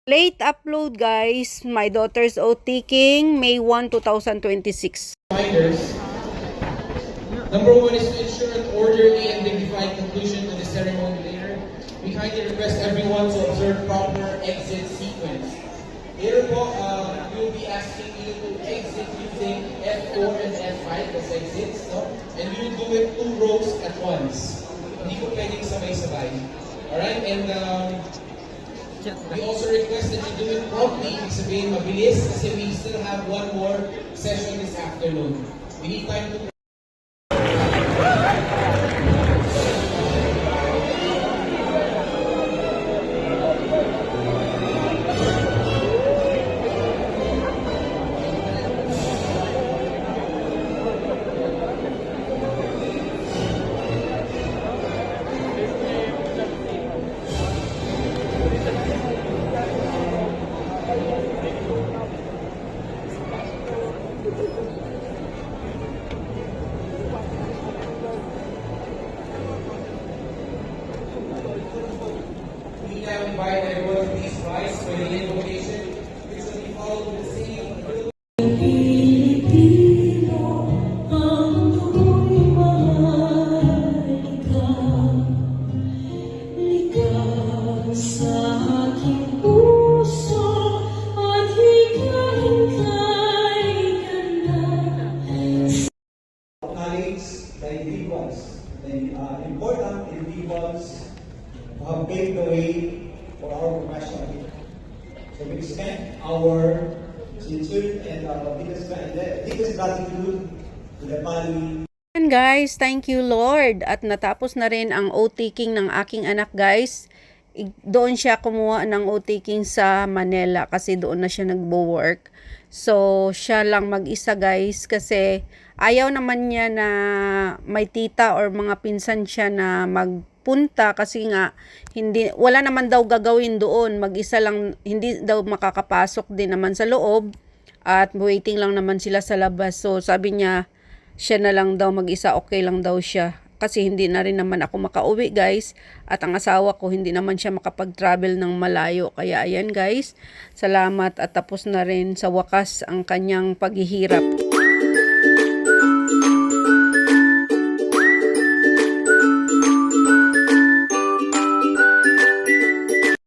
Late upload guys, my daughter's OT-king May 1, 2026. Reminders. Number one is to ensure an orderly and dignified conclusion to the ceremony later. We kindly request everyone to observe proper exit sequence. Later po, we will be asking you to exit using F4 and F5 as exits, no? And we will do it 2 rows at once. Hindi ko pwedeng sabay-sabay. Alright? And we also request that you do it promptly, ibig sabihin mabilis, kasi we still have one more session this afternoon. We need time to... We now invite everyone to please rise for the invocation, which will be followed with the singing of the the individuals, the important individuals who have paved the way for our professional people. So we extend our sincere and deepest gratitude to the family. And guys, thank you Lord. At natapos na rin ang OT-king ng aking anak guys. Doon siya kumuha ng OT-king sa Manila kasi doon na siya nagbo-work. So, siya lang mag-isa guys kasi ayaw naman niya na may tita or mga pinsan siya na magpunta kasi nga wala naman daw gagawin doon. Mag-isa lang, hindi daw makakapasok din naman sa loob at waiting lang naman sila sa labas. So, sabi niya, siya na lang daw mag-isa, okay lang daw siya. Kasi hindi na rin naman ako makauwi guys. At ang asawa ko hindi naman siya makapag-travel ng malayo. Kaya ayan guys, salamat at tapos na rin sa wakas ang kanyang paghihirap.